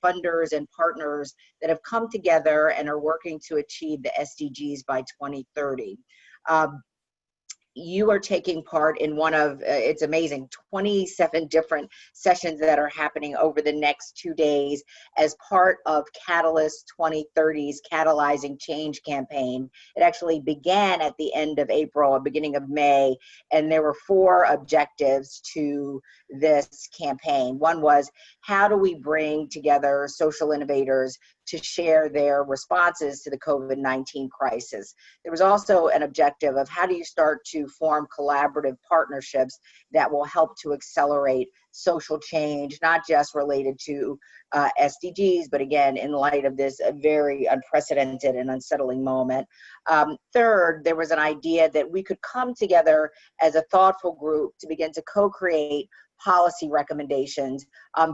funders and partners that have come together and are working to achieve the SDGs by 2030. You are taking part in one of, it's amazing, 27 different sessions that are happening over the next 2 days as part of Catalyst 2030's Catalyzing Change campaign. It actually began at the end of April, beginning of May, and there were 4 objectives to this campaign. One was, how do we bring together social innovators to share their responses to the COVID-19 crisis? There was also an objective of, how do you start to form collaborative partnerships that will help to accelerate social change, not just related to SDGs, but again, in light of this very unprecedented and unsettling moment. Third, there was an idea that we could come together as a thoughtful group to begin to co-create policy recommendations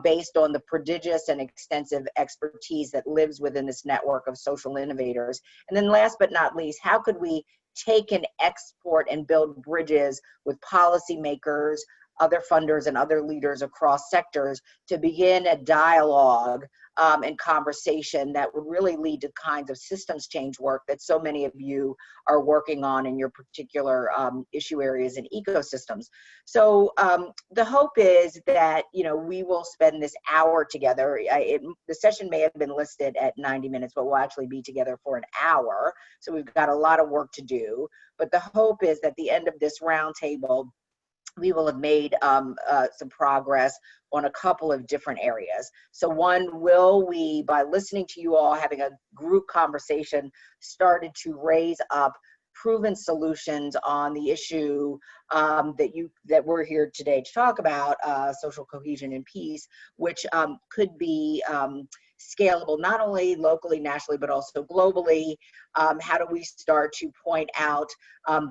based on the prodigious and extensive expertise that lives within this network of social innovators. And then last but not least, how could we take and export and build bridges with policymakers, other funders, and other leaders across sectors to begin a dialogue and conversation that would really lead to kinds of systems change work that so many of you are working on in your particular issue areas and ecosystems. So the hope is that, you know, we will spend this hour together. The session may have been listed at 90 minutes, but we'll actually be together for an hour. So we've got a lot of work to do. But the hope is that at the end of this roundtable, we will have made some progress on a couple of different areas. So one, will we, by listening to you all, having a group conversation, started to raise up proven solutions on the issue that we're here today to talk about, social cohesion and peace, which could be scalable not only locally, nationally, but also globally. How do we start to point out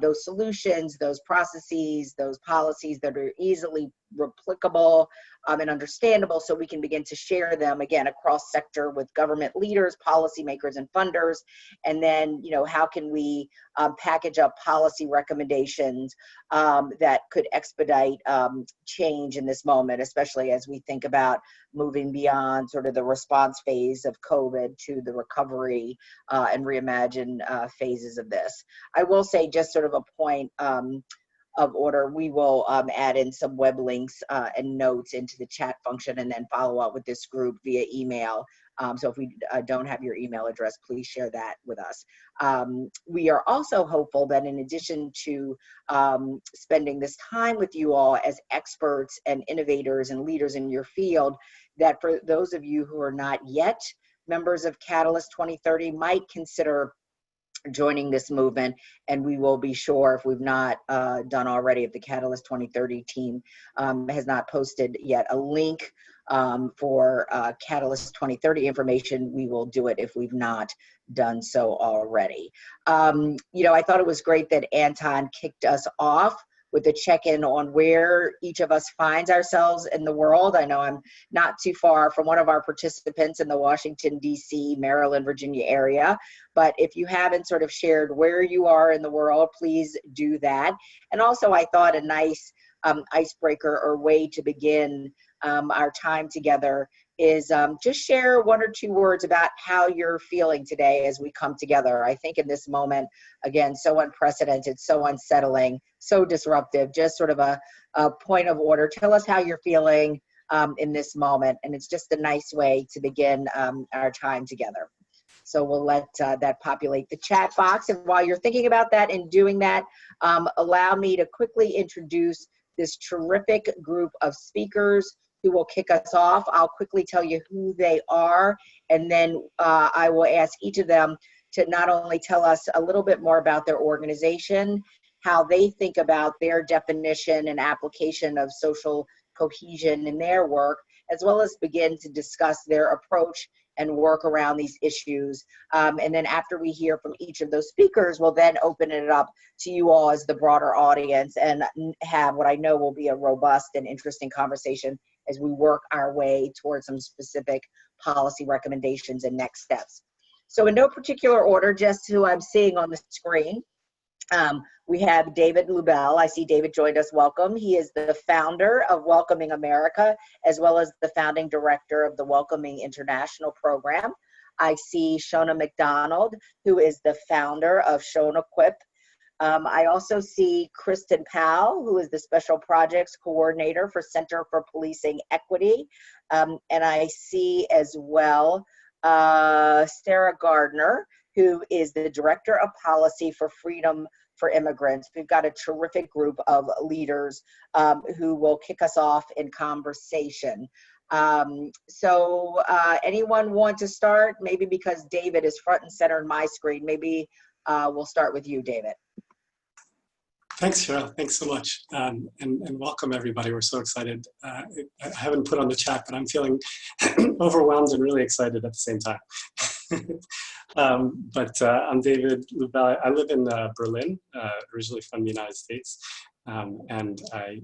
those solutions, those processes, those policies that are easily replicable and understandable, so we can begin to share them again across sector with government leaders, policymakers, and funders. And then, you know, how can we package up policy recommendations that could expedite change in this moment, especially as we think about moving beyond sort of the response phase of COVID to the recovery and reimagine phases of this. I will say, just sort of a point of order, we will add in some web links and notes into the chat function, and then follow up with this group via email. So if we don't have your email address, please share that with us. We are also hopeful that in addition to spending this time with you all as experts and innovators and leaders in your field, that for those of you who are not yet members of Catalyst 2030 might consider joining this movement. And we will be sure, if we've not done already, if the Catalyst 2030 team has not posted yet a link for Catalyst 2030 information, we will do it if we've not done so already. You know, I thought it was great that Anton kicked us off with a check-in on where each of us finds ourselves in the world. I know I'm not too far from one of our participants in the Washington, D.C., Maryland, Virginia area. But if you haven't sort of shared where you are in the world, please do that. And also, I thought a nice icebreaker or way to begin our time together is just share 1 or 2 words about how you're feeling today as we come together. I think in this moment, again, so unprecedented, so unsettling, so disruptive, just sort of a point of order. Tell us how you're feeling in this moment. And it's just a nice way to begin our time together. So we'll let that populate the chat box. And while you're thinking about that and doing that, allow me to quickly introduce this terrific group of speakers who will kick us off. I'll quickly tell you who they are, and then I will ask each of them to not only tell us a little bit more about their organization, how they think about their definition and application of social cohesion in their work, as well as begin to discuss their approach and work around these issues. And then after we hear from each of those speakers, we'll then open it up to you all as the broader audience and have what I know will be a robust and interesting conversation as we work our way towards some specific policy recommendations and next steps. So in no particular order, just who I'm seeing on the screen. We have David Lubell. I see David joined us. Welcome. He is the founder of Welcoming America, as well as the founding director of the Welcoming International program. I see Shona Mcdonald, who is the founder of Shona Quip. I also see Kristen Powell, who is the Special Projects Coordinator for Center for Policing Equity. And I see as well Sarah Gardiner, who is the Director of Policy for Freedom for Immigrants. We've got a terrific group of leaders who will kick us off in conversation. So anyone want to start? Maybe because David is front and center in my screen, maybe we'll start with you, David. Thanks, Cheryl. Thanks so much. And welcome, everybody. We're so excited. I haven't put on the chat, but I'm feeling overwhelmed and really excited at the same time. I'm David Lubell. I live in Berlin, originally from the United States. And I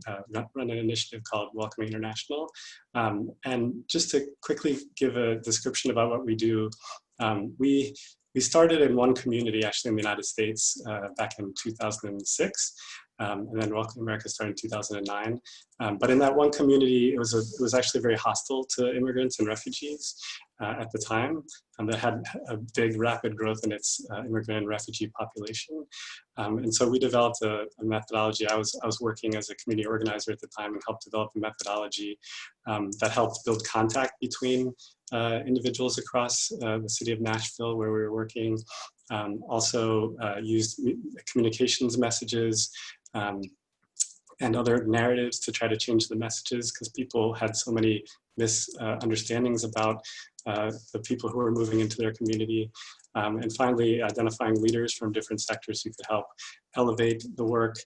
run an initiative called Welcoming International. And just to quickly give a description about what we do, we started in one community, actually in the United States, back in 2006, and then Welcome America started in 2009. But in that one community, it was actually very hostile to immigrants and refugees at the time, that had a big, rapid growth in its immigrant and refugee population. And so we developed a methodology. I was working as a community organizer at the time and helped develop a methodology that helped build contact between individuals across the city of Nashville where we were working. Also used communications messages and other narratives to try to change the messages, because people had so many misunderstandings about the people who were moving into their community. And finally, identifying leaders from different sectors who could help elevate the work.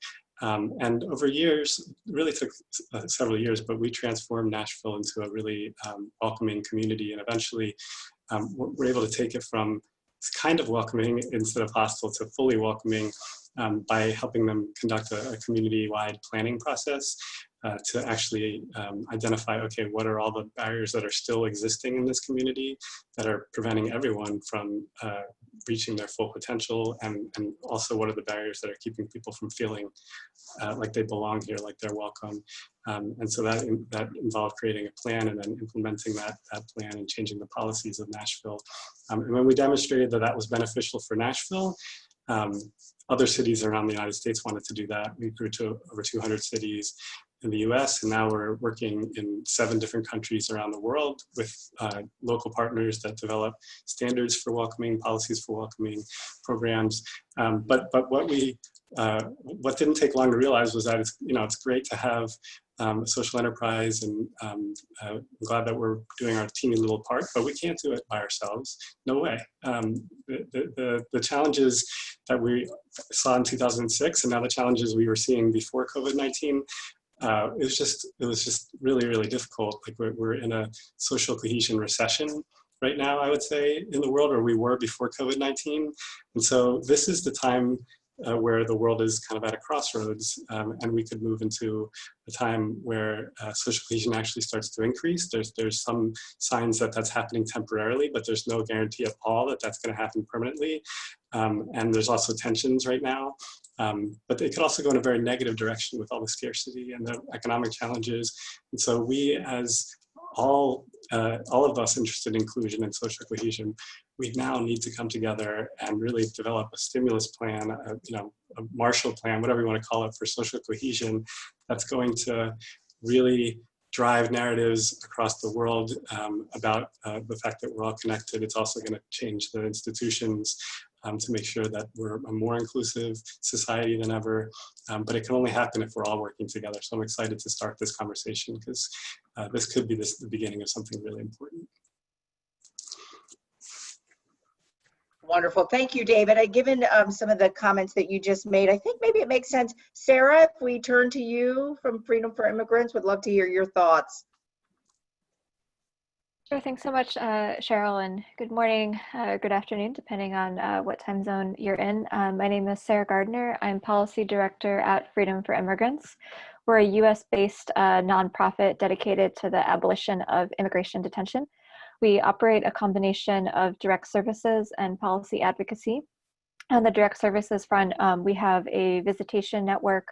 And over years, it really took several years, but we transformed Nashville into a really welcoming community. And eventually, we're able to take it from kind of welcoming instead of hostile to fully welcoming by helping them conduct a community-wide planning process to actually identify, okay, what are all the barriers that are still existing in this community that are preventing everyone from reaching their full potential, and also what are the barriers that are keeping people from feeling like they belong here, like they're welcome. And so that involved creating a plan and then implementing that plan and changing the policies of Nashville. And when we demonstrated that that was beneficial for Nashville, other cities around the United States wanted to do that. We grew to over 200 cities in the US, and now we're working in 7 different countries around the world with local partners that develop standards for welcoming, policies for welcoming programs. But what didn't take long to realize was that it's great to have a social enterprise, and I'm glad that we're doing our teeny little part, but we can't do it by ourselves. No way. The challenges that we saw in 2006, and now the challenges we were seeing before COVID-19, it was just really, really difficult. Like we're in a social cohesion recession right now, I would say, in the world, or we were before COVID-19. And so this is the time where the world is kind of at a crossroads, and we could move into a time where social cohesion actually starts to increase. There's some signs that that's happening temporarily, but there's no guarantee at all that that's going to happen permanently. And there's also tensions right now. But it could also go in a very negative direction with all the scarcity and the economic challenges. And so we, as all of us interested in inclusion and social cohesion, we now need to come together and really develop a stimulus plan, a Marshall Plan, whatever you want to call it, for social cohesion that's going to really drive narratives across the world about the fact that we're all connected. It's also going to change the institutions to make sure that we're a more inclusive society than ever. But it can only happen if we're all working together. So I'm excited to start this conversation, because this could be the beginning of something really important. Wonderful. Thank you, David. Given some of the comments that you just made, I think maybe it makes sense. Sarah, if we turn to you from Freedom for Immigrants, would love to hear your thoughts. Sure, thanks so much, Cheryl, and good morning, good afternoon, depending on what time zone you're in. My name is Sarah Gardiner. I'm Policy Director at Freedom for Immigrants. We're a US-based nonprofit dedicated to the abolition of immigration detention. We operate a combination of direct services and policy advocacy. On the direct services front, we have a visitation network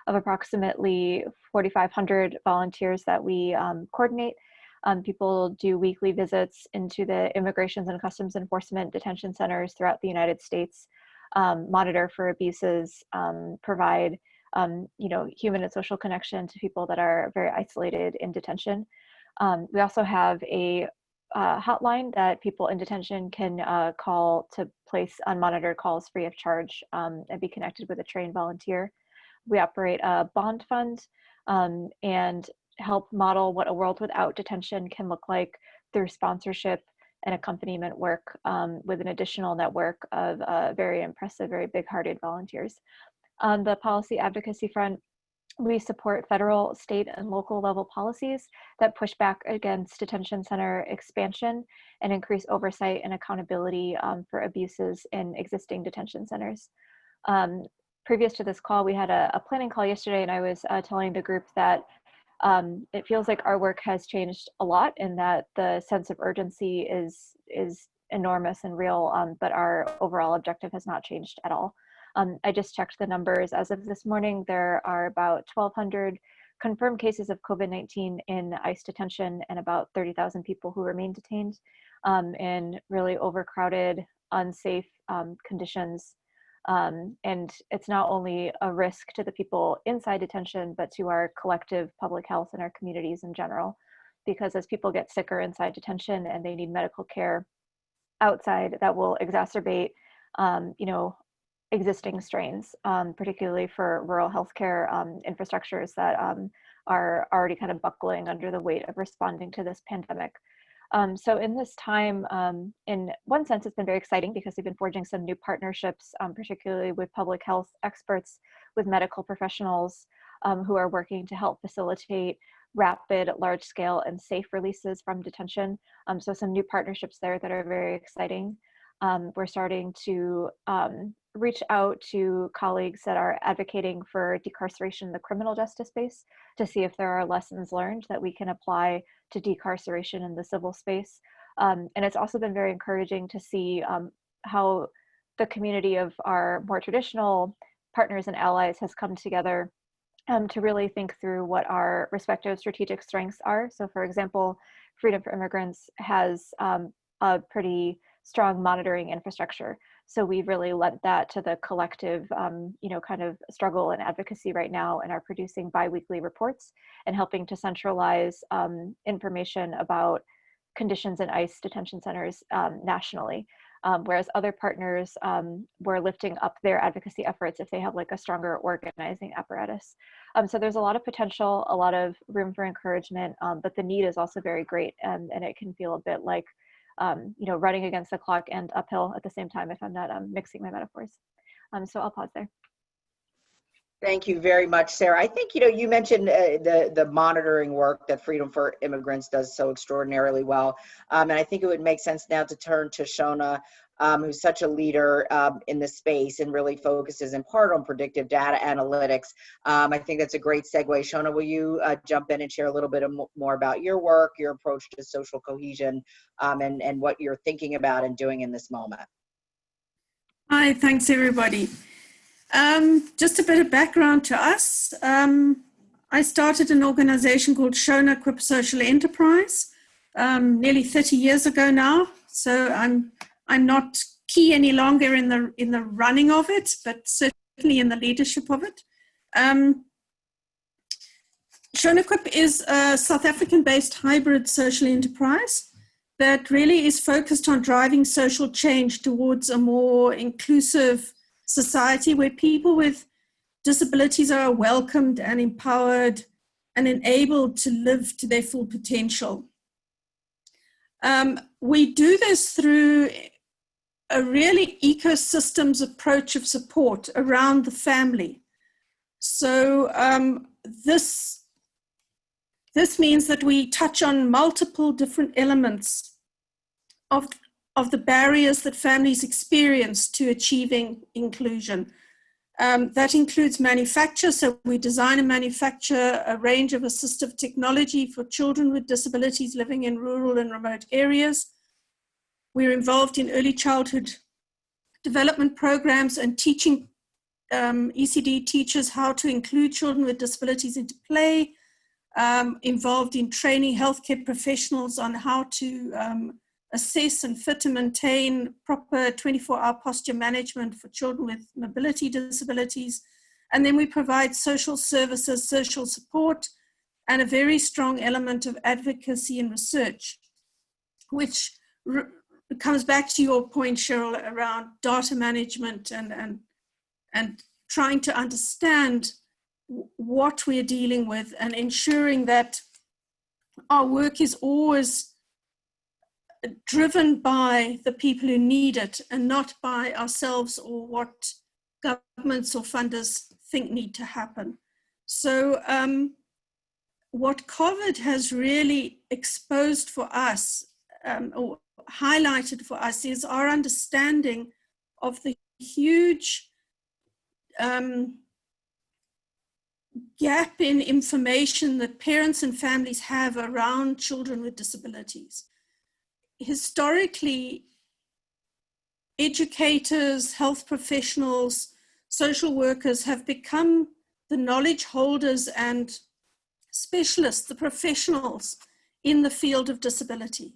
of approximately 4,500 volunteers that we coordinate. People do weekly visits into the Immigrations and Customs Enforcement detention centers throughout the United States, monitor for abuses, provide human and social connection to people that are very isolated in detention. We also have a hotline that people in detention can call to place unmonitored calls free of charge and be connected with a trained volunteer. We operate a bond fund and help model what a world without detention can look like through sponsorship and accompaniment work with an additional network of very impressive, very big-hearted volunteers. On the policy advocacy front, we support federal, state, and local level policies that push back against detention center expansion and increase oversight and accountability for abuses in existing detention centers. Previous to this call, we had a planning call yesterday, and I was telling the group that it feels like our work has changed a lot, and that the sense of urgency is enormous and real, but our overall objective has not changed at all. I just checked the numbers. As of this morning, there are about 1,200 confirmed cases of COVID-19 in ICE detention and about 30,000 people who remain detained in really overcrowded, unsafe conditions. And it's not only a risk to the people inside detention, but to our collective public health and our communities in general, because as people get sicker inside detention and they need medical care outside, that will exacerbate, existing strains, particularly for rural healthcare infrastructures that are already kind of buckling under the weight of responding to this pandemic. So in this time, in one sense, it's been very exciting because we've been forging some new partnerships, particularly with public health experts, with medical professionals who are working to help facilitate rapid, large-scale, and safe releases from detention. So some new partnerships there that are very exciting. We're starting to reach out to colleagues that are advocating for decarceration in the criminal justice space to see if there are lessons learned that we can apply to decarceration in the civil space. And it's also been very encouraging to see how the community of our more traditional partners and allies has come together to really think through what our respective strategic strengths are. So for example, Freedom for Immigrants has a pretty strong monitoring infrastructure. So we've really lent that to the collective, kind of struggle and advocacy right now, and are producing bi-weekly reports and helping to centralize information about conditions in ICE detention centers nationally. Whereas other partners were lifting up their advocacy efforts if they have like a stronger organizing apparatus. So there's a lot of potential, a lot of room for encouragement, but the need is also very great, and it can feel a bit like running against the clock and uphill at the same time, if I'm not mixing my metaphors. So I'll pause there. Thank you very much, Sarah. I think, you mentioned the monitoring work that Freedom for Immigrants does so extraordinarily well. And I think it would make sense now to turn to Shona, who's such a leader in the space and really focuses in part on predictive data analytics. I think that's a great segue. Shona, will you jump in and share a little bit more about your work, your approach to social cohesion, and what you're thinking about and doing in this moment? Hi, thanks everybody. Just a bit of background to us. I started an organization called Shona Equip Social Enterprise nearly 30 years ago now. So I'm not key any longer in the running of it, but certainly in the leadership of it. Shona Equip is a South African-based hybrid social enterprise that really is focused on driving social change towards a more inclusive society where people with disabilities are welcomed and empowered and enabled to live to their full potential. We do this through a really ecosystems approach of support around the family. So this means that we touch on multiple different elements of the barriers that families experience to achieving inclusion. That includes manufacture, so we design and manufacture a range of assistive technology for children with disabilities living in rural and remote areas. We're involved in early childhood development programs and teaching ECD teachers how to include children with disabilities into play, involved in training healthcare professionals on how to assess and fit and maintain proper 24-hour posture management for children with mobility disabilities. And then we provide social services, social support, and a very strong element of advocacy and research, which comes back to your point, Cheryl, around data management and trying to understand what we're dealing with and ensuring that our work is always driven by the people who need it and not by ourselves or what governments or funders think need to happen. So what COVID has really exposed for us or highlighted for us is our understanding of the huge gap in information that parents and families have around children with disabilities. Historically, educators, health professionals, social workers have become the knowledge holders and specialists, the professionals in the field of disability.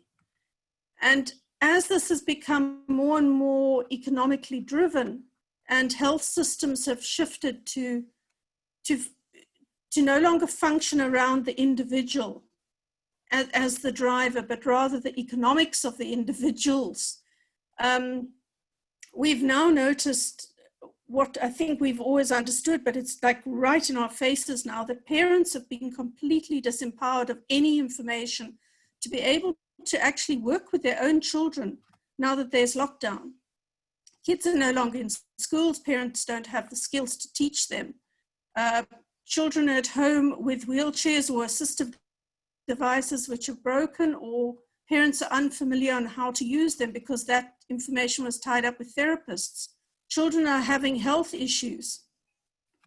And as this has become more and more economically driven and health systems have shifted to no longer function around the individual as the driver, but rather the economics of the individuals, we've now noticed what I think we've always understood, but it's like right in our faces now, that parents have been completely disempowered of any information to be able to actually work with their own children now that there's lockdown. Kids are no longer in schools, parents don't have the skills to teach them. Children at home with wheelchairs or assistive devices which are broken, or parents are unfamiliar on how to use them because that information was tied up with therapists. Children are having health issues.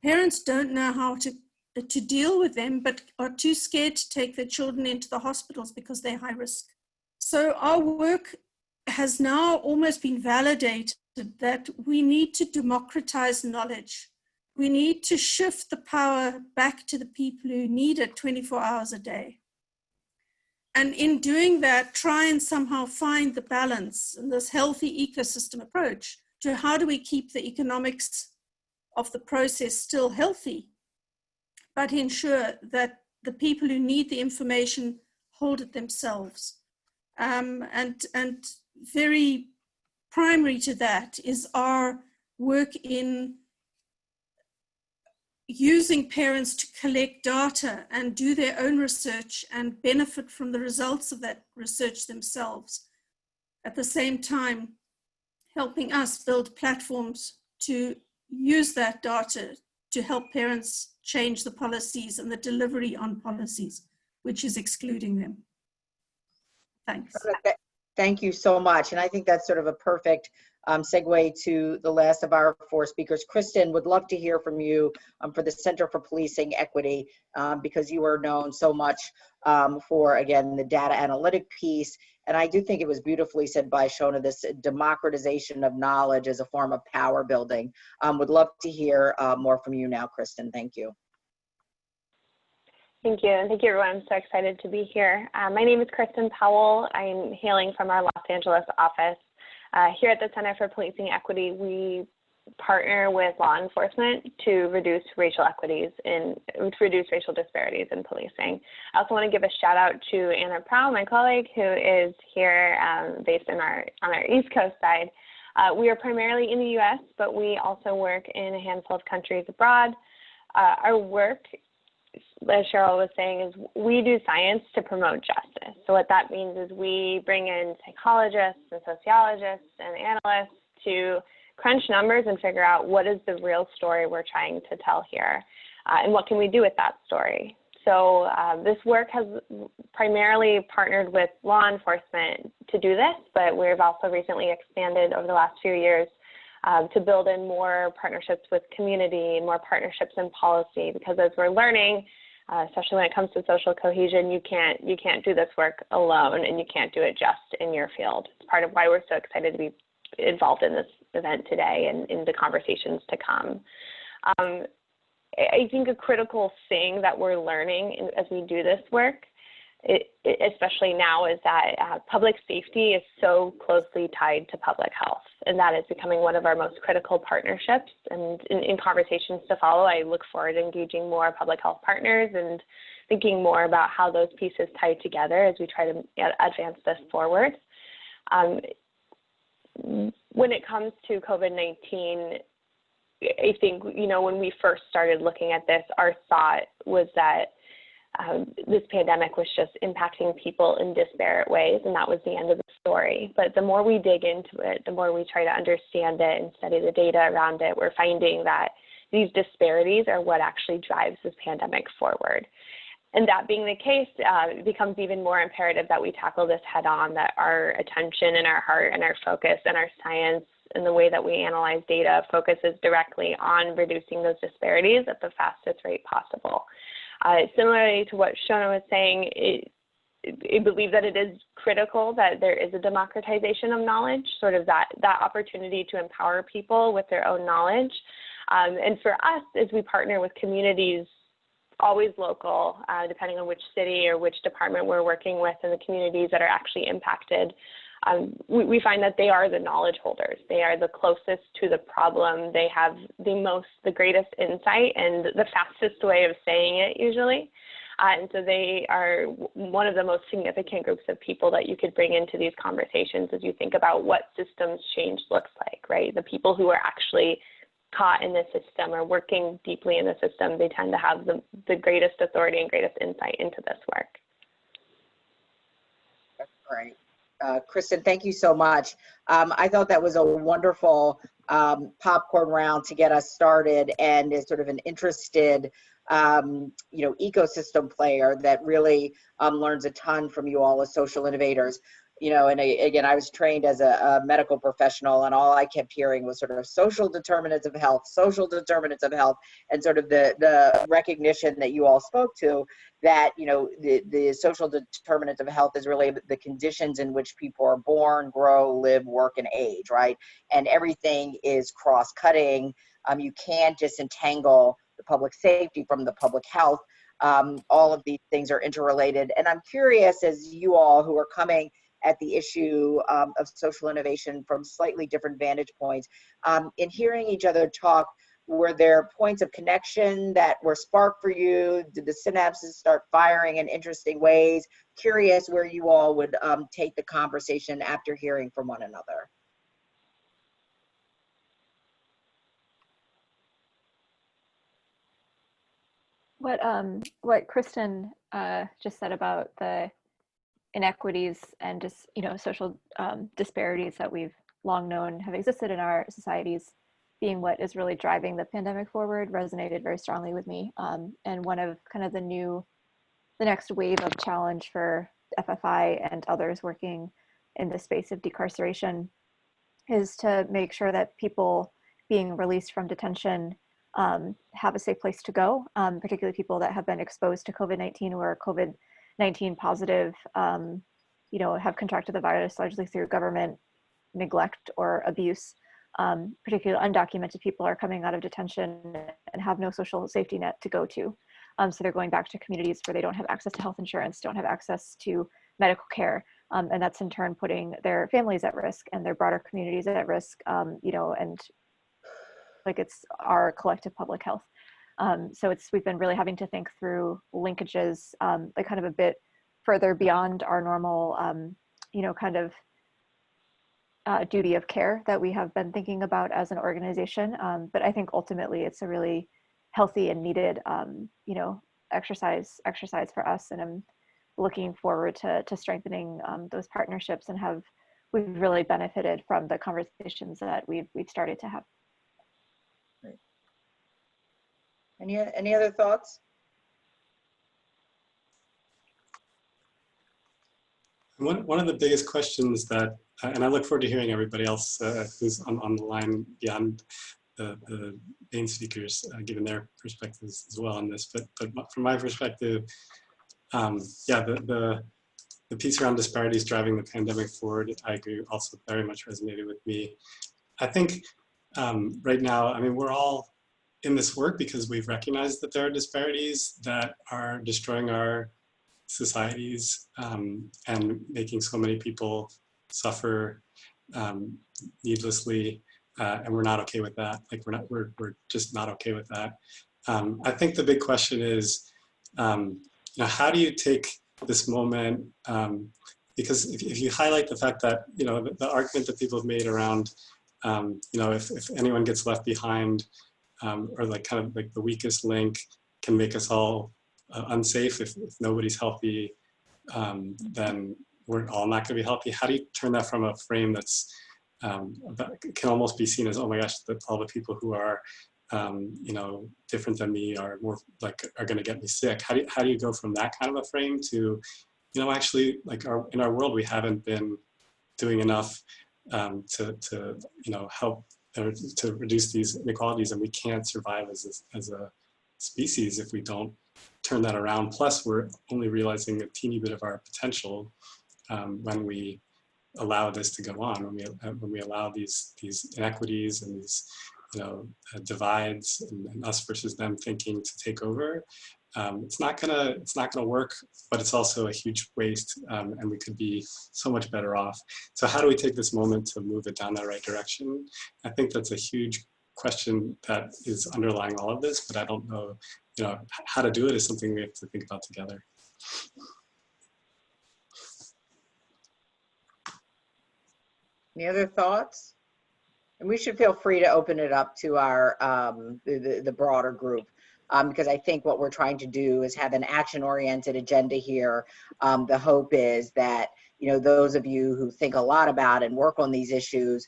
Parents don't know how to deal with them, but are too scared to take their children into the hospitals because they're high risk. So our work has now almost been validated that we need to democratize knowledge. We need to shift the power back to the people who need it 24 hours a day. And in doing that, try and somehow find the balance in this healthy ecosystem approach to how do we keep the economics of the process still healthy, but ensure that the people who need the information hold it themselves. And very primary to that is our work in using parents to collect data and do their own research and benefit from the results of that research themselves. At the same time, helping us build platforms to use that data to help parents change the policies and the delivery on policies, which is excluding them. Thanks. Thank you so much. And I think that's sort of a perfect segue to the last of our four speakers. Kristen, would love to hear from you for the Center for Policing Equity, because you are known so much for, again, the data analytic piece. And I do think it was beautifully said by Shona, this democratization of knowledge as a form of power building. Would love to hear more from you now, Kristen. Thank you. Thank you, and thank you, everyone. I'm so excited to be here. My name is Kristen Powell. I'm hailing from our Los Angeles office. Here at the Center for Policing Equity, we partner with law enforcement to reduce racial racial disparities in policing. I also want to give a shout out to Anna Prow, my colleague, who is here based on our East Coast side. We are primarily in the U.S., but we also work in a handful of countries abroad. Our work, as Cheryl was saying, is we do science to promote justice. So what that means is we bring in psychologists and sociologists and analysts to crunch numbers and figure out what is the real story we're trying to tell here, and what can we do with that story. So this work has primarily partnered with law enforcement to do this, but we've also recently expanded over the last few years to build in more partnerships with community, more partnerships in policy, because as we're learning, especially when it comes to social cohesion, you can't do this work alone, and you can't do it just in your field. It's part of why we're so excited to be involved in this event today and in the conversations to come. I think a critical thing that we're learning as we do this work, especially now, is that public safety is so closely tied to public health, and that is becoming one of our most critical partnerships. And in conversations to follow, I look forward to engaging more public health partners and thinking more about how those pieces tie together as we try to advance this forward. When it comes to COVID-19, I think, when we first started looking at this, our thought was that this pandemic was just impacting people in disparate ways, and that was the end of the story. But the more we dig into it, the more we try to understand it and study the data around it, we're finding that these disparities are what actually drives this pandemic forward. And that being the case, it becomes even more imperative that we tackle this head on, that our attention and our heart and our focus and our science and the way that we analyze data focuses directly on reducing those disparities at the fastest rate possible. Similarly to what Shona was saying, I believe that it is critical that there is a democratization of knowledge, sort of that opportunity to empower people with their own knowledge. And for us, as we partner with communities, always local, depending on which city or which department we're working with in the communities that are actually impacted, we find that they are the knowledge holders. They are the closest to the problem. They have the greatest insight and the fastest way of saying it usually. And so they are one of the most significant groups of people that you could bring into these conversations as you think about what systems change looks like, right? The people who are actually caught in the system or working deeply in the system, they tend to have the greatest authority and greatest insight into this work. That's great. Kristen, thank you so much. I thought that was a wonderful popcorn round to get us started, and is sort of an interested ecosystem player that really learns a ton from you all as social innovators. And again, I was trained as a medical professional, and all I kept hearing was sort of social determinants of health, and sort of the recognition that you all spoke to, that, the social determinants of health is really the conditions in which people are born, grow, live, work, and age, right? And everything is cross-cutting. You can't disentangle the public safety from the public health. All of these things are interrelated. And I'm curious, as you all who are coming at the issue of social innovation from slightly different vantage points, in hearing each other talk, were there points of connection that were sparked for you? Did the synapses start firing in interesting ways? Curious where you all would take the conversation after hearing from one another. What Kristen just said about the inequities and just social disparities that we've long known have existed in our societies being what is really driving the pandemic forward resonated very strongly with me. And one of kind of the next wave of challenge for FFI and others working in the space of decarceration is to make sure that people being released from detention have a safe place to go, particularly people that have been exposed to COVID-19 or COVID-19 positive, have contracted the virus largely through government neglect or abuse. Particularly undocumented people are coming out of detention and have no social safety net to go to. So they're going back to communities where they don't have access to health insurance, don't have access to medical care. And that's in turn putting their families at risk and their broader communities at risk, and it's our collective public health. So we've been really having to think through linkages, kind of a bit further beyond our normal, duty of care that we have been thinking about as an organization. But I think ultimately it's a really healthy and needed, exercise for us. And I'm looking forward to strengthening those partnerships, and we've really benefited from the conversations that we've started to have. Great. Any other thoughts? One of the biggest questions that, and I look forward to hearing everybody else who's on the line beyond the main speakers, given their perspectives as well on this. But from my perspective, the piece around disparities driving the pandemic forward, I agree, also very much resonated with me. I think right now, I mean, we're all in this work because we've recognized that there are disparities that are destroying our societies and making so many people suffer needlessly, and we're not okay with that. Like we're just not okay with that. I think the big question is, how do you take this moment? Because if you highlight the fact that the argument that people have made around, if anyone gets left behind, or like kind of like the weakest link can make us all unsafe. If nobody's healthy, then we're all not going to be healthy. How do you turn that from a frame that's can almost be seen as, oh my gosh, that all the people who are different than me are more like are going to get me sick? How do you go from that kind of a frame to actually like in our world we haven't been doing enough to help or to reduce these inequalities, and we can't survive as a species if we don't turn that around. Plus, we're only realizing a teeny bit of our potential when we allow this to go on. When we allow these inequities and these divides and us versus them thinking to take over, it's not gonna work. But it's also a huge waste, and we could be so much better off. So how do we take this moment to move it down that right direction? I think that's a huge question that is underlying all of this, but I don't know, how to do it is something we have to think about together. Any other thoughts? And we should feel free to open it up to our the broader group, because I think what we're trying to do is have an action-oriented agenda here. The hope is that those of you who think a lot about and work on these issues,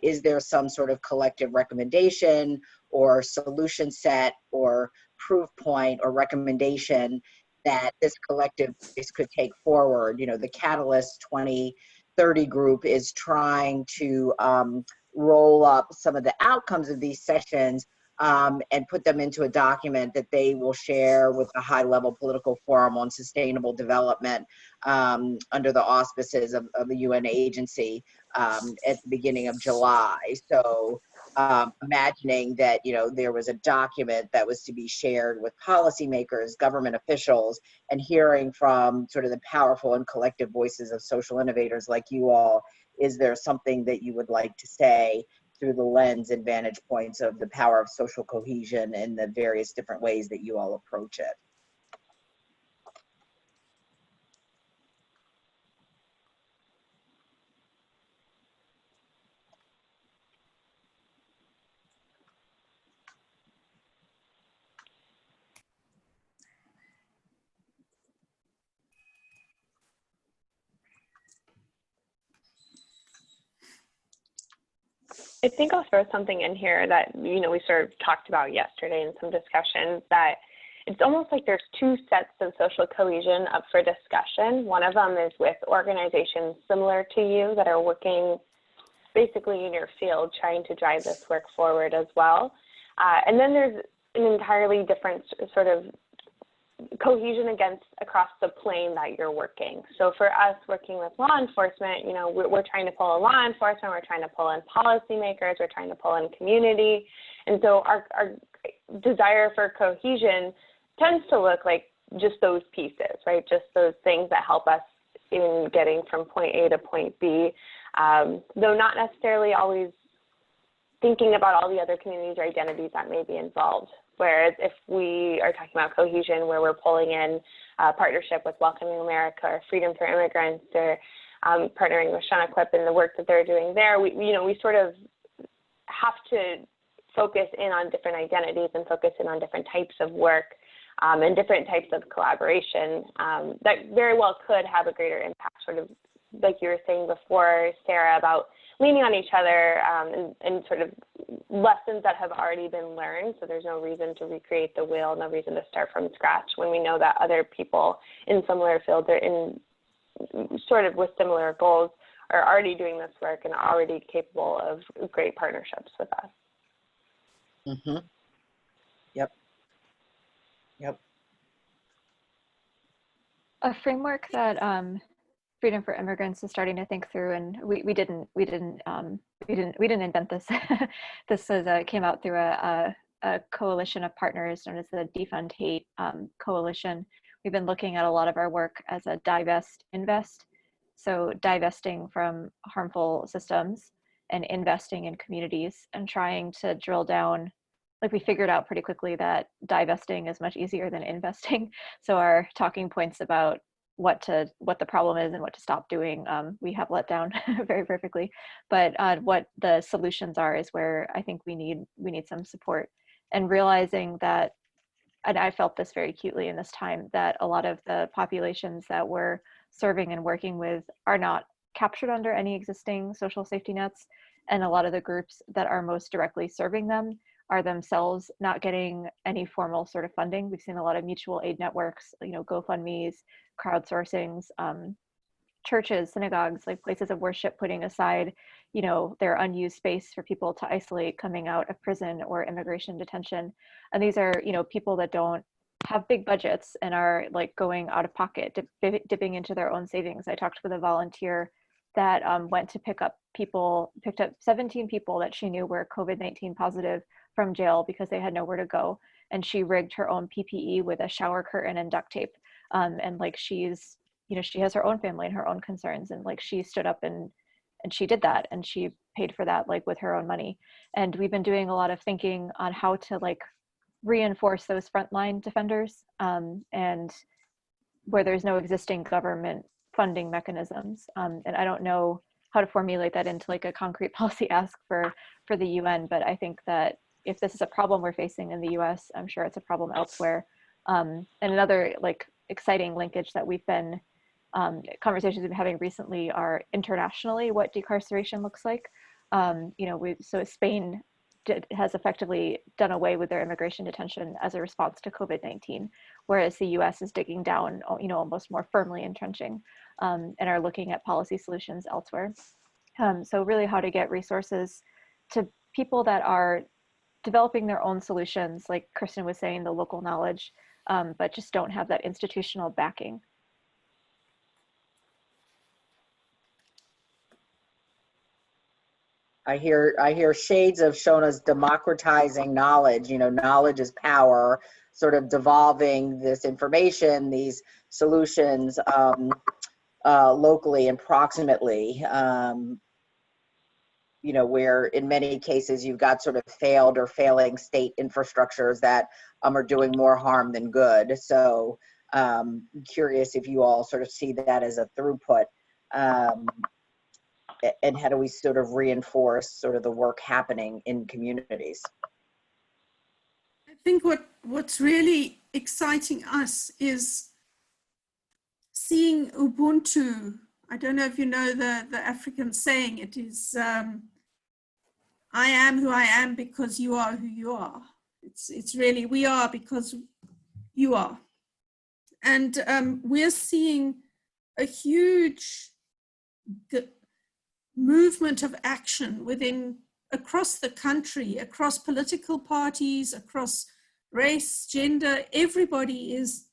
is there some sort of collective recommendation or solution set or proof point or recommendation that this collective voice could take forward? The Catalyst 2030 group is trying to roll up some of the outcomes of these sessions and put them into a document that they will share with a high-level political forum on sustainable development under the auspices of the UN agency at the beginning of July. So imagining that there was a document that was to be shared with policymakers, government officials, and hearing from sort of the powerful and collective voices of social innovators like you all. Is there something that you would like to say through the lens and vantage points of the power of social cohesion and the various different ways that you all approach it? I think I'll throw something in here that, we sort of talked about yesterday in some discussions, that it's almost like there's two sets of social cohesion up for discussion. One of them is with organizations similar to you that are working basically in your field trying to drive this work forward as well. And then there's an entirely different sort of cohesion across the plane that you're working. So for us working with law enforcement, we're trying to pull in law enforcement, we're trying to pull in policymakers, we're trying to pull in community. And so our desire for cohesion tends to look like just those pieces, right? Just those things that help us in getting from point A to point B, though not necessarily always thinking about all the other communities or identities that may be involved. Whereas if we are talking about cohesion, where we're pulling in partnership with Welcoming America or Freedom for Immigrants, or partnering with Shona and the work that they're doing there, we sort of have to focus in on different identities and focus in on different types of work and different types of collaboration that very well could have a greater impact, sort of like you were saying before, Sarah, about leaning on each other and sort of lessons that have already been learned. So there's no reason to recreate the wheel, no reason to start from scratch when we know that other people in similar fields or in sort of with similar goals are already doing this work and are already capable of great partnerships with us. Mm-hmm. Yep. A framework that Freedom for Immigrants is starting to think through, and we didn't invent this. This came out through a coalition of partners known as the Defund Hate Coalition. We've been looking at a lot of our work as a divest invest, so divesting from harmful systems and investing in communities, and trying to drill down. Like, we figured out pretty quickly that divesting is much easier than investing. So our talking points about what the problem is and what to stop doing, we have let down very perfectly. But what the solutions are is where I think we need some support, and realizing that, and I felt this very acutely in this time, that a lot of the populations that we're serving and working with are not captured under any existing social safety nets, and a lot of the groups that are most directly serving them are themselves not getting any formal sort of funding. We've seen a lot of mutual aid networks, GoFundMe's, crowdsourcings, churches, synagogues, like places of worship, putting aside, their unused space for people to isolate coming out of prison or immigration detention. And these are, people that don't have big budgets and are like going out of pocket, dipping into their own savings. I talked with a volunteer that went to picked up 17 people that she knew were COVID-19 positive from jail because they had nowhere to go. And she rigged her own PPE with a shower curtain and duct tape. And like, she's, she has her own family and her own concerns. And like, she stood up and she did that, and she paid for that, like, with her own money. And we've been doing a lot of thinking on how to like reinforce those frontline defenders, and where there's no existing government funding mechanisms. And I don't know how to formulate that into like a concrete policy ask for the UN, but I think that if this is a problem we're facing in the US, I'm sure it's a problem elsewhere. And another like exciting linkage that we've been, conversations we've been having recently are internationally what decarceration looks like. So Spain has effectively done away with their immigration detention as a response to COVID-19, whereas the US is digging down, almost more firmly entrenching, and are looking at policy solutions elsewhere. So really how to get resources to people that are developing their own solutions, like Kristen was saying, the local knowledge, but just don't have that institutional backing. I hear shades of Shona's democratizing knowledge. Knowledge is power, sort of devolving this information, these solutions locally and proximately, where in many cases you've got sort of failed or failing state infrastructures that are doing more harm than good. So I'm curious if you all sort of see that as a throughput. And how do we sort of reinforce sort of the work happening in communities? I think what's really exciting us is seeing Ubuntu. I don't know if you know the African saying. It is, I am who I am because you are who you are. It's really, we are because you are. And we're seeing a huge movement of action across the country, across political parties, across race, gender. Everybody is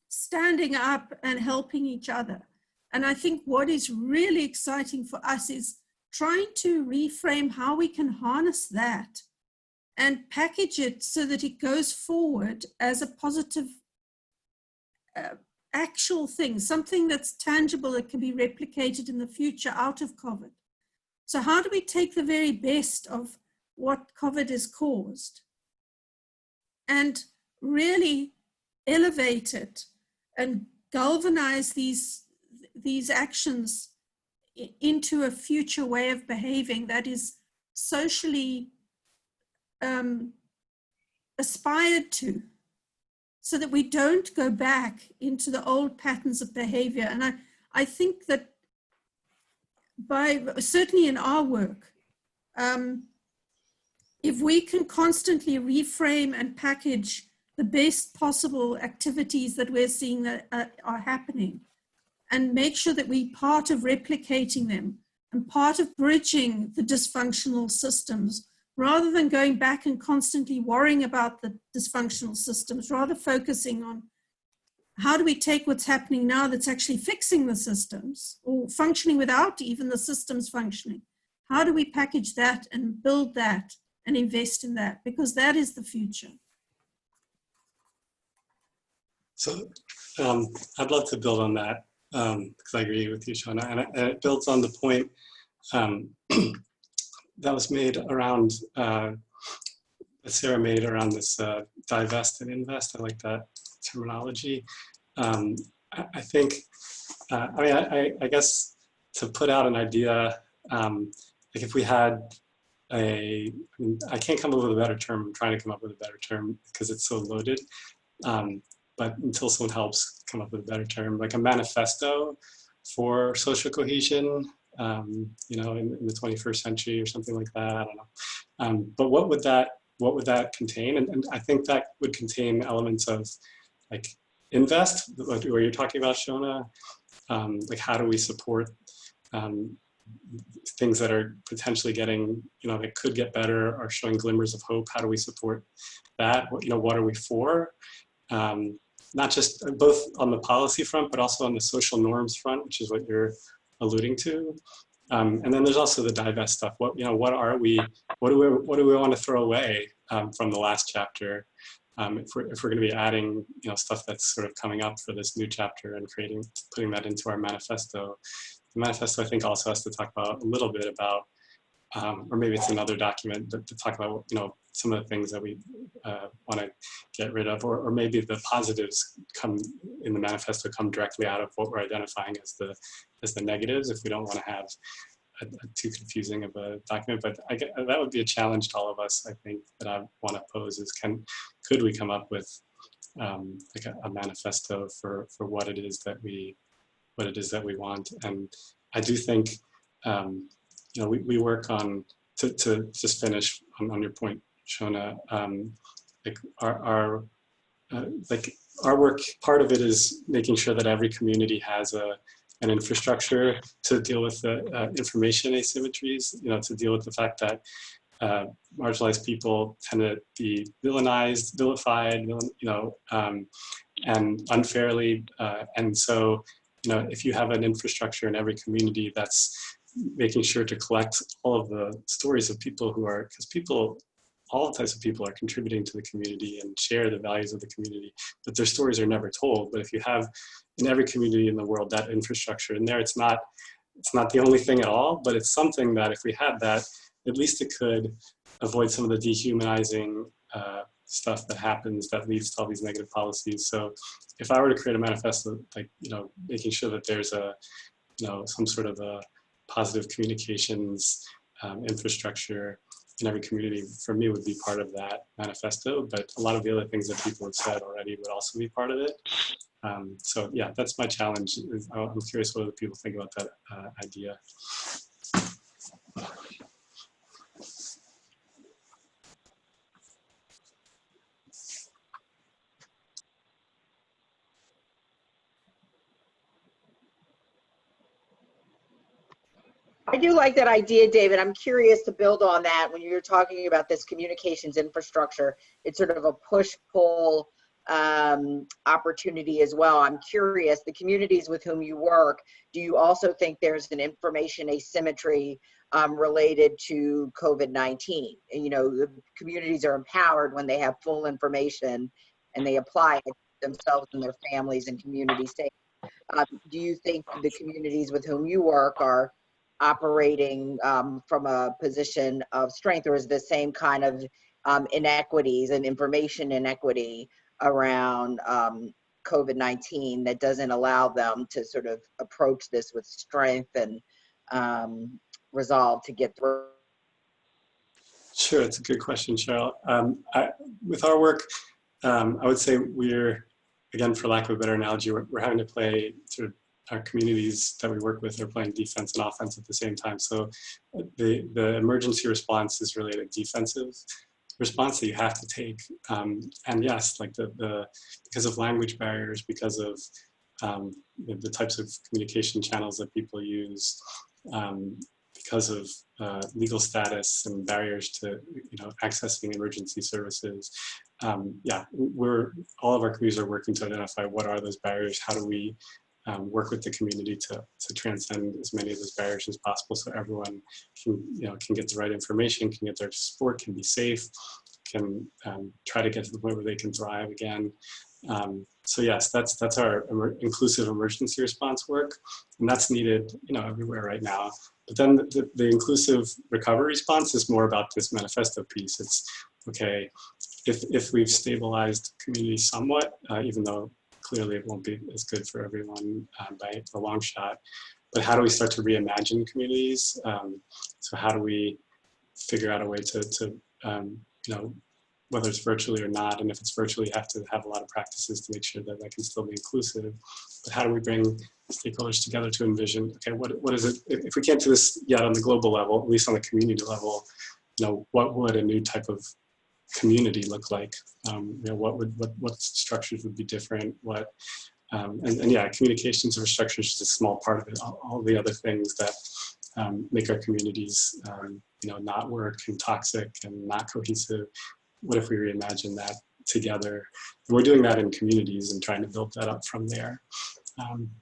standing up and helping each other. And I think what is really exciting for us is trying to reframe how we can harness that and package it so that it goes forward as a positive actual thing, something that's tangible that can be replicated in the future out of COVID. So how do we take the very best of what COVID has caused and really elevate it and galvanize these actions into a future way of behaving that is socially aspired to, so that we don't go back into the old patterns of behavior. And I think that certainly in our work, if we can constantly reframe and package the best possible activities that we're seeing that are happening, and make sure that we're part of replicating them and part of bridging the dysfunctional systems, rather than going back and constantly worrying about the dysfunctional systems, rather focusing on how do we take what's happening now that's actually fixing the systems or functioning without even the systems functioning? How do we package that and build that and invest in that? Because that is the future. So I'd love to build on that because I agree with you, Shona, and it builds on the point that was made around, that Sarah made around this divest and invest. I like that terminology. I think, I guess to put out an idea, like if we had I can't come up with a better term. I'm trying to come up with a better term because it's so loaded. But until someone helps come up with a better term, like a manifesto for social cohesion, you know, in the 21st century or something like that. I don't know. But what would that contain? And I think that would contain elements of like invest, like where you're talking about, Shona, like how do we support things that are potentially getting, you know, that could get better or showing glimmers of hope. How do we support that? You know, what are we for? Not just both on the policy front, but also on the social norms front, which is what you're alluding to. And then there's also the divest stuff. What do we want to throw away from the last chapter? If we're going to be adding, you know, stuff that's sort of coming up for this new chapter and putting that into our manifesto. The manifesto, I think, also has to talk about a little bit about, or maybe it's another document to talk about, you know, some of the things that we want to get rid of, or maybe the positives come in the manifesto come directly out of what we're identifying as the negatives, if we don't want to have too confusing of a document. But that would be a challenge to all of us, I think, that I want to pose is could we come up with like a manifesto for what it is that we want. And I do think, you know, we work on, to just finish on your point, Shona, like our work, part of it is making sure that every community has an infrastructure to deal with the information asymmetries, you know, to deal with the fact that marginalized people tend to be vilified, you know, and unfairly. And so, you know, if you have an infrastructure in every community that's making sure to collect all of the stories of people who are, because all types of people are contributing to the community and share the values of the community, but their stories are never told. But if you have in every community in the world that infrastructure in there, it's not the only thing at all, but it's something that if we had that, at least it could avoid some of the dehumanizing stuff that happens that leads to all these negative policies. So if I were to create a manifesto, like, you know, making sure that there's some sort of a positive communications infrastructure in every community, for me, would be part of that manifesto. But a lot of the other things that people have said already would also be part of it. So yeah, that's my challenge. I'm curious what other people think about that idea. I do like that idea, David. I'm curious to build on that. When you're talking about this communications infrastructure, it's sort of a push-pull opportunity as well. I'm curious, the communities with whom you work, do you also think there's an information asymmetry related to COVID-19? You know, the communities are empowered when they have full information and they apply it themselves and their families and community state. Do you think the communities with whom you work are operating from a position of strength, or is the same kind of inequities and information inequity around COVID-19 that doesn't allow them to sort of approach this with strength and resolve to get through? Sure, it's a good question, Cheryl. With our work, I would say we're, again, for lack of a better analogy, we're having to play sort of, our communities that we work with are playing defense and offense at the same time. So the emergency response is really a defensive response that you have to take. And yes, like because of language barriers, because of the types of communication channels that people use, because of legal status and barriers to, you know, accessing emergency services, yeah, all of our communities are working to identify what are those barriers, how do we work with the community to transcend as many of those barriers as possible, so everyone can get the right information, can get their support, can be safe, can try to get to the point where they can thrive again. So yes, that's our inclusive emergency response work, and that's needed everywhere right now. But then the inclusive recovery response is more about this manifesto piece. It's okay, if we've stabilized communities somewhat, even though clearly it won't be as good for everyone by a long shot, but how do we start to reimagine communities? So how do we figure out a way to whether it's virtually or not, and if it's virtually, you have to have a lot of practices to make sure that that can still be inclusive. But how do we bring stakeholders together to envision, okay, what is it, if we can't do this yet on the global level, at least on the community level, what would a new type of community look like? What structures would be different? And yeah, communications infrastructure is just a small part of it. All the other things that make our communities, not work and toxic and not cohesive. What if we reimagine that together? And we're doing that in communities and trying to build that up from there.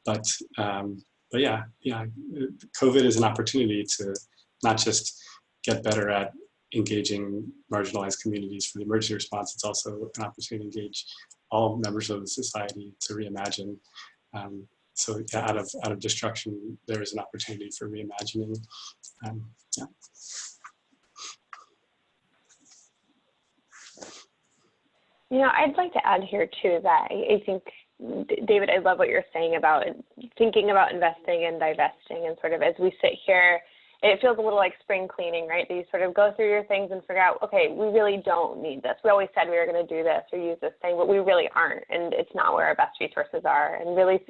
But yeah, COVID is an opportunity to not just get better at engaging marginalized communities for the emergency response, it's also an opportunity to engage all members of the society to reimagine. So yeah, out of destruction, there is an opportunity for reimagining. Yeah. I'd like to add here too that I think, David, I love what you're saying about thinking about investing and divesting, and sort of as we sit here, it feels a little like spring cleaning, right? That you sort of go through your things and figure out, okay, we really don't need this. We always said we were going to do this or use this thing, but we really aren't, and it's not where our best resources are, and really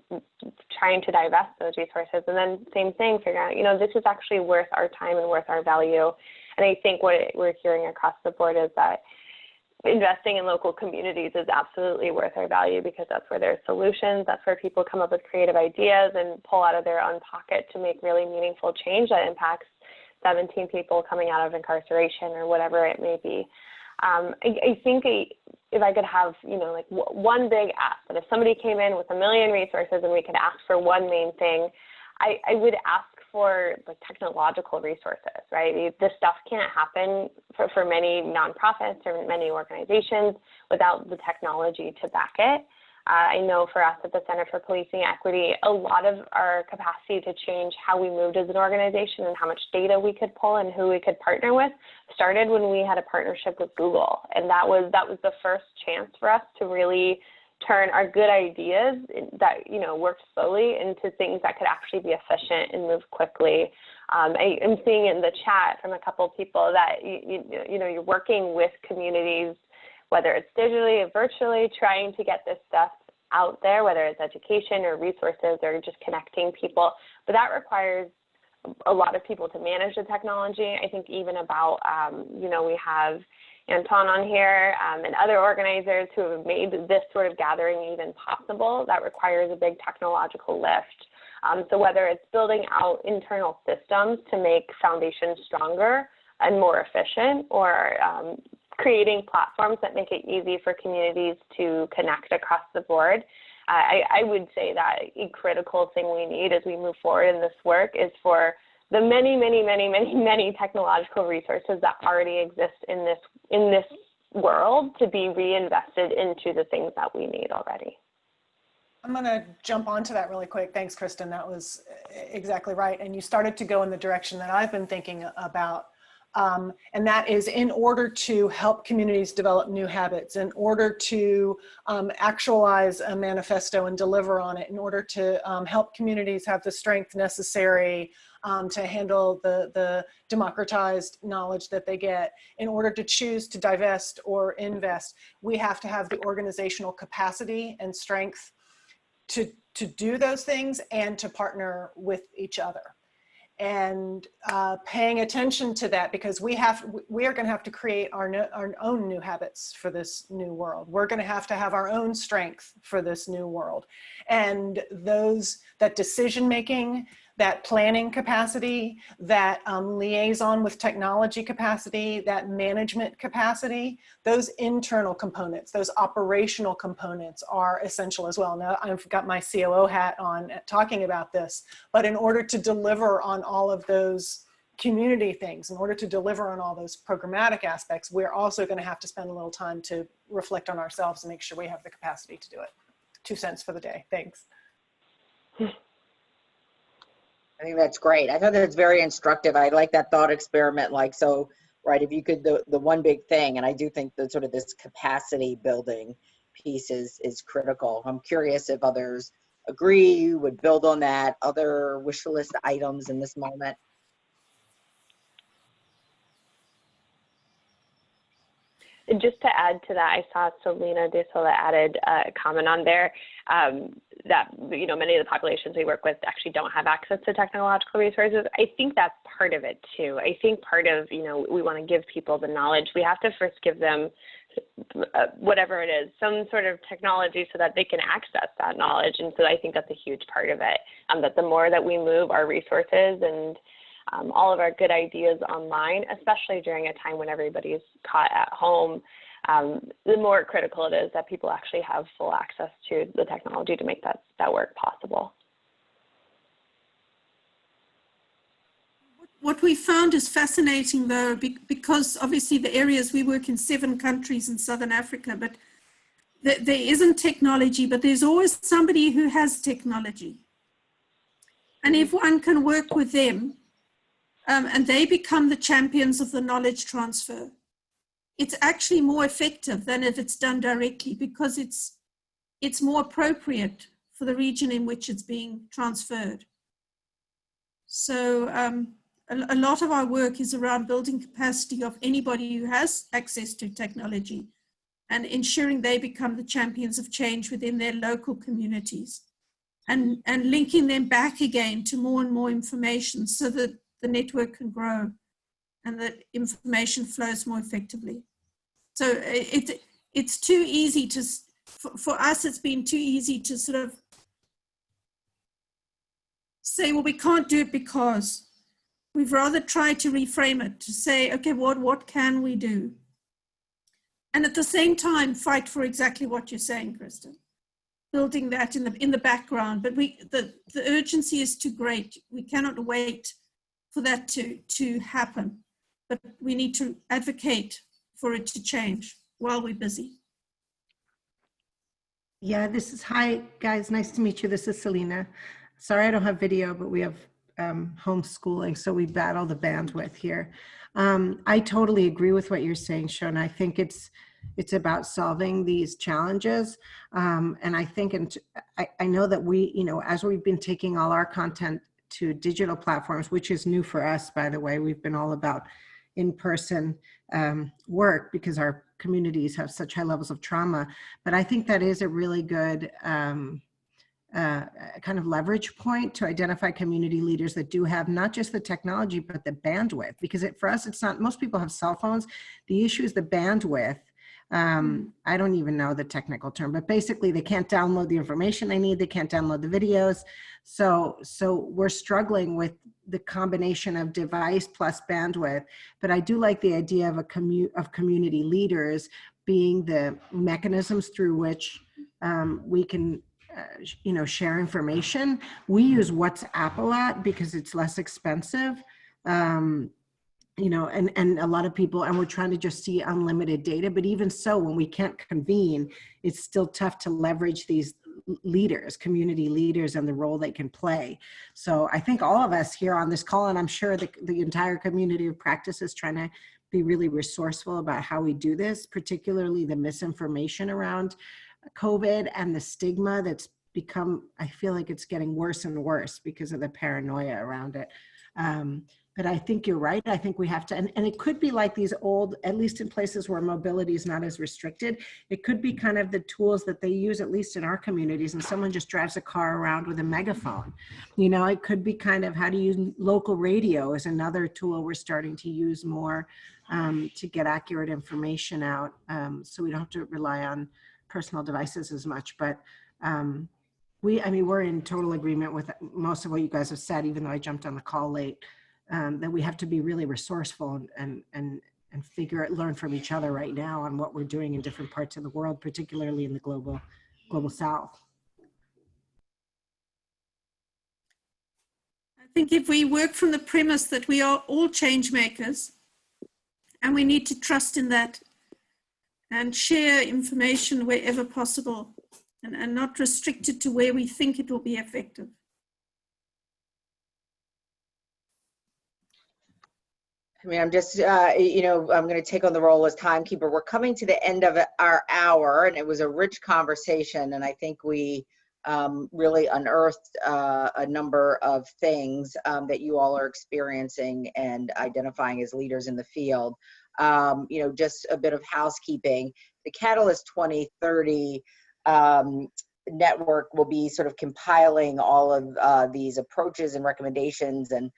trying to divest those resources. And then same thing, figuring out, this is actually worth our time and worth our value. And I think what we're hearing across the board is that investing in local communities is absolutely worth our value, because that's where there's solutions, that's where people come up with creative ideas and pull out of their own pocket to make really meaningful change that impacts 17 people coming out of incarceration or whatever it may be. I think if I could have, like one big ask, that if somebody came in with 1 million resources and we could ask for one main thing, I would ask for like technological resources, right? This stuff can't happen for many nonprofits or many organizations without the technology to back it. I know for us at the Center for Policing Equity, a lot of our capacity to change how we moved as an organization and how much data we could pull and who we could partner with started when we had a partnership with Google. And that was the first chance for us to really turn our good ideas that, worked slowly into things that could actually be efficient and move quickly. I am seeing in the chat from a couple of people that, you're working with communities, whether it's digitally or virtually, trying to get this stuff out there, whether it's education or resources or just connecting people. But that requires a lot of people to manage the technology. I think even about, we have Anton on here and other organizers who have made this sort of gathering even possible. That requires a big technological lift. So whether it's building out internal systems to make foundations stronger and more efficient, or creating platforms that make it easy for communities to connect across the board, I would say that a critical thing we need as we move forward in this work is for the many technological resources that already exist in this world to be reinvested into the things that we need already. I'm going to jump onto that really quick. Thanks, Kristen. That was exactly right. And you started to go in the direction that I've been thinking about. And that is, in order to help communities develop new habits, in order to actualize a manifesto and deliver on it, in order to help communities have the strength necessary to handle the democratized knowledge that they get, in order to choose to divest or invest, we have to have the organizational capacity and strength to do those things and to partner with each other. And paying attention to that, because we are going to have to create our own new habits for this new world. We're going to have our own strength for this new world. And that decision making, that planning capacity, that liaison with technology capacity, that management capacity, those internal components, those operational components are essential as well. Now, I've got my COO hat on talking about this, but in order to deliver on all of those community things, in order to deliver on all those programmatic aspects, we're also going to have to spend a little time to reflect on ourselves and make sure we have the capacity to do it. 2 cents for the day. Thanks. I think that's great. I thought that's very instructive. I like that thought experiment. Like, so, right, if you could, the one big thing, and I do think that sort of this capacity building piece is critical. I'm curious if others agree, would build on that, other wish list items in this moment. Just to add to that, I saw Selena De Sola added a comment on there that, you know, many of the populations we work with actually don't have access to technological resources. I think that's part of it too. I think part of, you know, we want to give people the knowledge. We have to first give them whatever it is, some sort of technology so that they can access that knowledge. And so I think that's a huge part of it, that the more that we move our resources and all of our good ideas online, especially during a time when everybody's caught at home, the more critical it is that people actually have full access to the technology to make that work possible. What we found is fascinating though, because obviously the areas we work in 7 countries in Southern Africa, but there isn't technology, but there's always somebody who has technology. And if one can work with them, and they become the champions of the knowledge transfer, it's actually more effective than if it's done directly, because it's more appropriate for the region in which it's being transferred. So a lot of our work is around building capacity of anybody who has access to technology and ensuring they become the champions of change within their local communities, and linking them back again to more and more information so that the network can grow and that information flows more effectively. So it's too easy to, for us, it's been too easy to sort of say, well, we can't do it because. We've rather tried to reframe it to say, okay, what can we do? And at the same time, fight for exactly what you're saying, Kristen. Building that in the background, but the urgency is too great. We cannot wait for that to happen, but we need to advocate for it to change while we're busy. Yeah, hi guys, nice to meet you. This is Selena. Sorry I don't have video, but we have homeschooling, so we battle the bandwidth here. I totally agree with what you're saying, Shona. I think it's about solving these challenges. And I think, I know that we, you know, as we've been taking all our content to digital platforms, which is new for us, by the way, we've been all about in-person work because our communities have such high levels of trauma. But I think that is a really good kind of leverage point to identify community leaders that do have not just the technology, but the bandwidth. Because for us, it's not, most people have cell phones. The issue is the bandwidth. I don't even know the technical term, but basically they can't download the information they need. They can't download the videos. So we're struggling with the combination of device plus bandwidth. But I do like the idea of community leaders being the mechanisms through which we can share information. We use WhatsApp a lot because it's less expensive. And a lot of people, and we're trying to just see unlimited data, but even so, when we can't convene, it's still tough to leverage these leaders, community leaders, and the role they can play. So I think all of us here on this call, and I'm sure the entire community of practice is trying to be really resourceful about how we do this, particularly the misinformation around COVID and the stigma that's become, I feel like it's getting worse and worse because of the paranoia around it. But I think you're right. I think we have to, and it could be like these old, at least in places where mobility is not as restricted, it could be kind of the tools that they use, at least in our communities, and someone just drives a car around with a megaphone. It could be kind of how to use local radio is another tool we're starting to use more to get accurate information out, so we don't have to rely on personal devices as much. But I mean, we're in total agreement with most of what you guys have said, even though I jumped on the call late, that we have to be really resourceful and learn from each other right now on what we're doing in different parts of the world, particularly in the global South. I think if we work from the premise that we are all change makers and we need to trust in that and share information wherever possible and not restrict it to where we think it will be effective. I mean, I'm just, you know, I'm going to take on the role as timekeeper. We're coming to the end of our hour, and it was a rich conversation, and I think we really unearthed a number of things that you all are experiencing and identifying as leaders in the field. You know, just a bit of housekeeping. The Catalyst 2030 network will be sort of compiling all of these approaches and recommendations and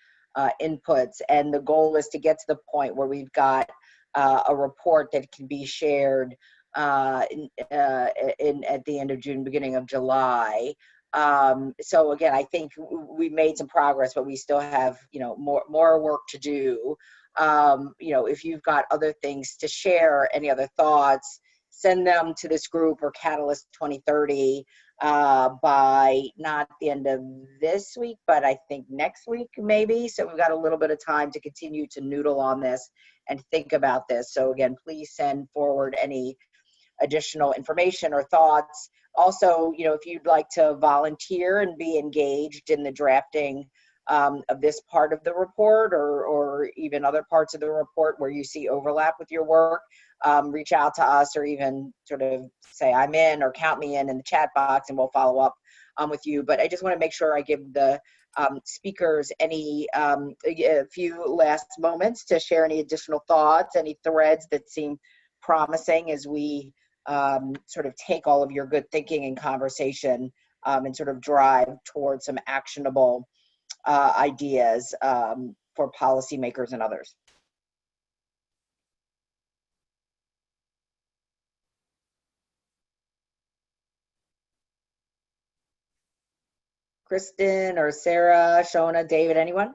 inputs, and the goal is to get to the point where we've got a report that can be shared at the end of June, beginning of July. So again, I think we made some progress, but we still have, you know, more work to do. You know, if you've got other things to share, any other thoughts, send them to this group or Catalyst 2030 by not the end of this week, but I think next week maybe. So we've got a little bit of time to continue to noodle on this and think about this. So again, please send forward any additional information or thoughts. Also, you know, if you'd like to volunteer and be engaged in the drafting of this part of the report, or even other parts of the report where you see overlap with your work, reach out to us, or even sort of say I'm in, or count me in the chat box, and we'll follow up with you. But I just want to make sure I give the speakers a few last moments to share any additional thoughts, any threads that seem promising as we sort of take all of your good thinking and conversation and sort of drive towards some actionable ideas for policymakers and others. Kristen or Sarah, Shona, David, anyone?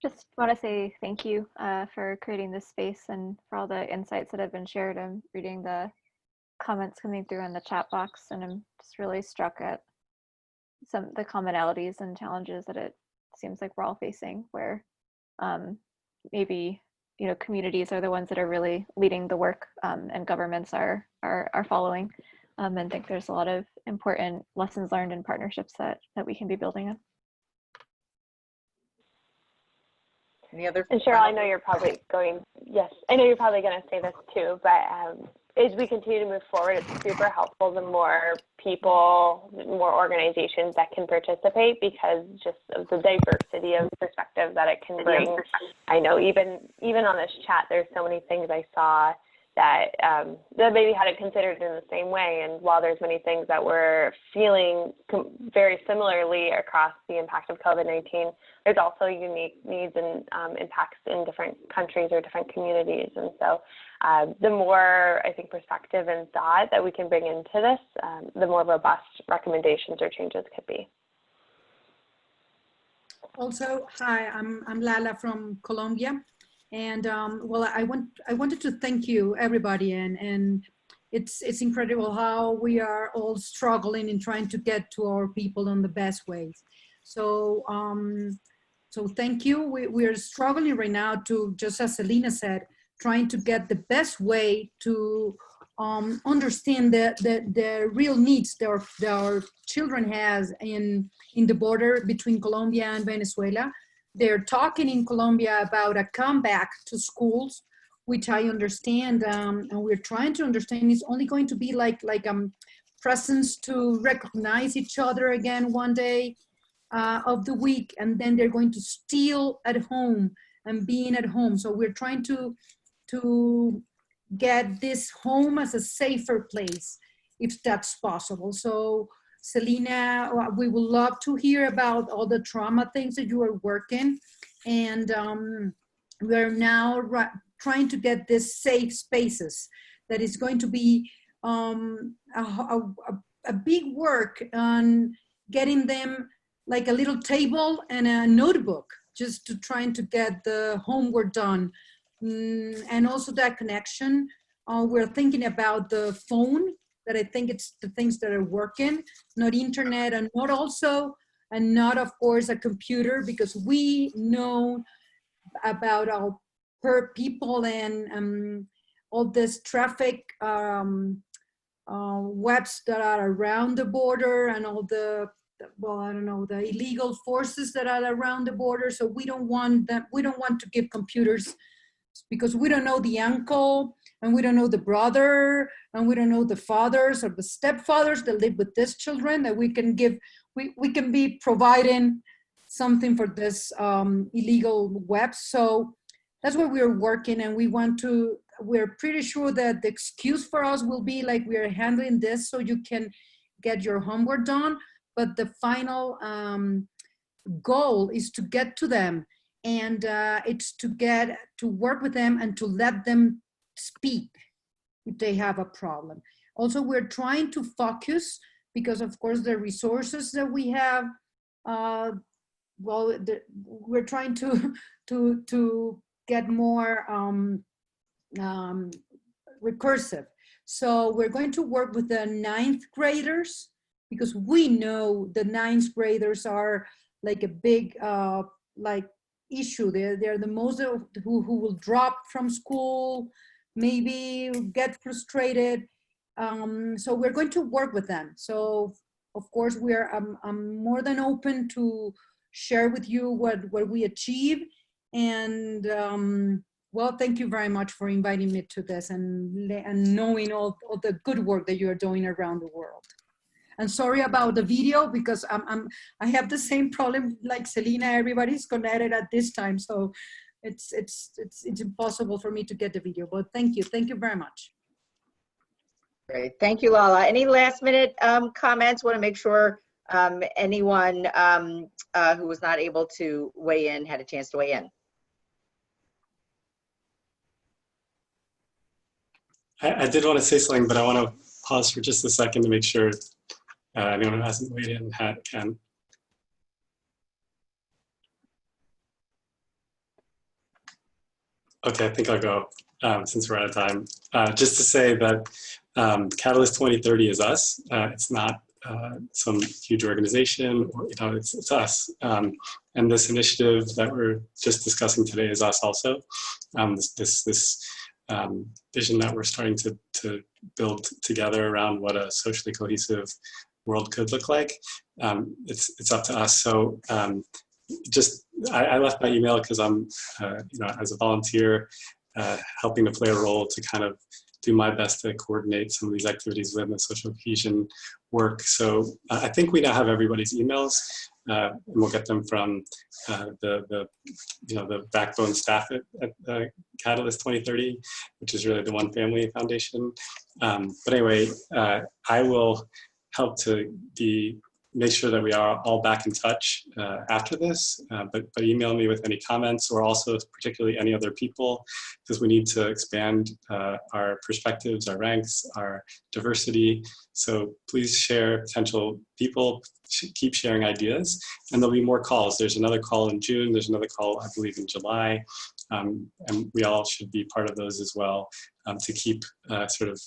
Just want to say thank you for creating this space and for all the insights that have been shared. I'm reading the comments coming through in the chat box, and I'm just really struck at some of the commonalities and challenges that it seems like we're all facing, where maybe, you know, communities are the ones that are really leading the work, and governments are following. And think there's a lot of important lessons learned and partnerships that we can be building on. Any other? And Cheryl, I know you're probably going, yes, I know you're probably going to say this too, but as we continue to move forward, it's super helpful the more people, more organizations that can participate, because just of the diversity of perspective that it can bring. I know even on this chat, there's so many things I saw that that maybe hadn't considered in the same way. And while there's many things that we're feeling very similarly across the impact of COVID-19, there's also unique needs and impacts in different countries or different communities. And so the more, I think, perspective and thought that we can bring into this, the more robust recommendations or changes could be. Also, hi, I'm Lala from Colombia. And well, I wanted to thank you, everybody, and it's incredible how we are all struggling in trying to get to our people in the best ways. So so thank you. We are struggling right now to, just as Selena said, trying to get the best way to understand the real needs that our children has in the border between Colombia and Venezuela. They're talking in Colombia about a comeback to schools, which I understand, and we're trying to understand. It's only going to be like presence to recognize each other again one day of the week, and then they're going to still at home and being at home. So we're trying to get this home as a safer place, if that's possible. So Selena, we would love to hear about all the trauma things that you are working, and we're now trying to get this safe spaces that is going to be a a big work on getting them like a little table and a notebook, just to trying to get the homework done. And also that connection. We're thinking about the phone, that I think it's the things that are working, not internet, and not also, and not of course a computer, because we know about our per people and all this traffic webs that are around the border, and all the, well, I don't know, the illegal forces that are around the border. So we don't want them, we don't want to give computers, because we don't know the uncle, and we don't know the brother, and we don't know the fathers or the stepfathers that live with these children, that we can give, we can be providing something for this illegal web. So that's where we're working, and we want to, we're pretty sure that the excuse for us will be like, we are handling this so you can get your homework done. But the final goal is to get to them, and it's to get to work with them and to let them speak if they have a problem. Also, we're trying to focus, because of course the resources that we have, well, we're trying to get more recursive. So we're going to work with the 9th graders, because we know the 9th graders are like a big like issue. They're the most who will drop from school, maybe get frustrated. So we're going to work with them. So of course we're I'm more than open to share with you what we achieve. And well, thank you very much for inviting me to this, and knowing all the good work that you are doing around the world. And sorry about the video, because I have the same problem like Selena. Everybody's connected at this time, so it's impossible for me to get the video. But thank you very much. Great, thank you, Lala. Any last minute comments? Want to make sure anyone who was not able to weigh in had a chance to weigh in. I did want to say something, but I want to pause for just a second to make sure anyone who hasn't weighed in can. Okay, I think I'll go since we're out of time. Just to say that Catalyst 2030 is us. It's not some huge organization, or, you know, it's us. And this initiative that we're just discussing today is us also. This vision that we're starting to build together around what a socially cohesive world could look like. It's up to us. So I left my email because I'm, you know, as a volunteer, helping to play a role to kind of do my best to coordinate some of these activities within the social cohesion work. So I think we now have everybody's emails, and we'll get them from the backbone staff at Catalyst 2030, which is really the One Family Foundation. But anyway, I will help to make sure that we are all back in touch after this, but email me with any comments, or also particularly any other people, because we need to expand our perspectives, our ranks, our diversity. So please share potential people, keep sharing ideas, and there'll be more calls. There's another call in June, there's another call, I believe, in July, and we all should be part of those as well, to keep sort of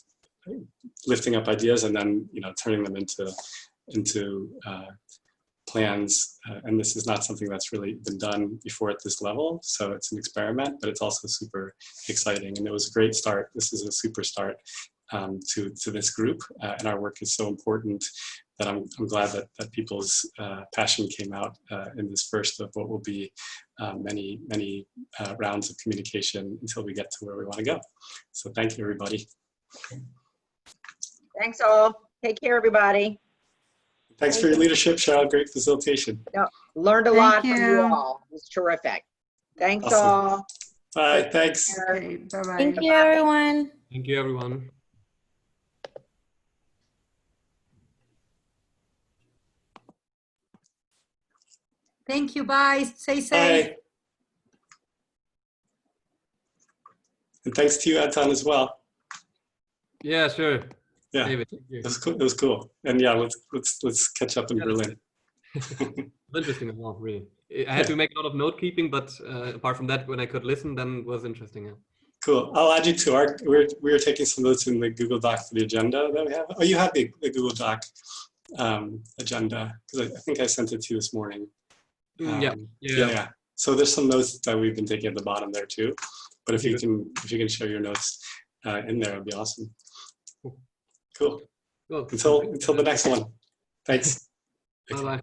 lifting up ideas and then, you know, turning them into plans. And this is not something that's really been done before at this level. So it's an experiment, but it's also super exciting. And it was a great start. This is a super start to this group. And our work is so important that I'm glad that people's passion came out in this first of what will be many rounds of communication until we get to where we want to go. So thank you, everybody. Thanks all. Take care, everybody. Thanks for your leadership, Cheryl. Great facilitation. No, learned a lot from you all. It was terrific. Thanks Awesome. all. Bye. Thanks. Okay, bye-bye. Thank you, everyone. Thank you, everyone. Thank you. Bye. Stay safe. Bye. And thanks to you, Anton, as well. Yeah, sure. Yeah, David, thank you. it was cool. It was cool. And yeah, let's catch up in Berlin. Interesting as well, really. I had to make a lot of note keeping, but apart from that, when I could listen, then it was interesting. Yeah. Cool. I'll add you to our. We're taking some notes in the Google Doc for the agenda that we have. Oh, you have the Google Doc agenda, because I think I sent it to you this morning. Yeah. So there's some notes that we've been taking at the bottom there too. But if you can share your notes in there, it'd be awesome. Cool. Well, Until the next one. Thanks. Bye bye.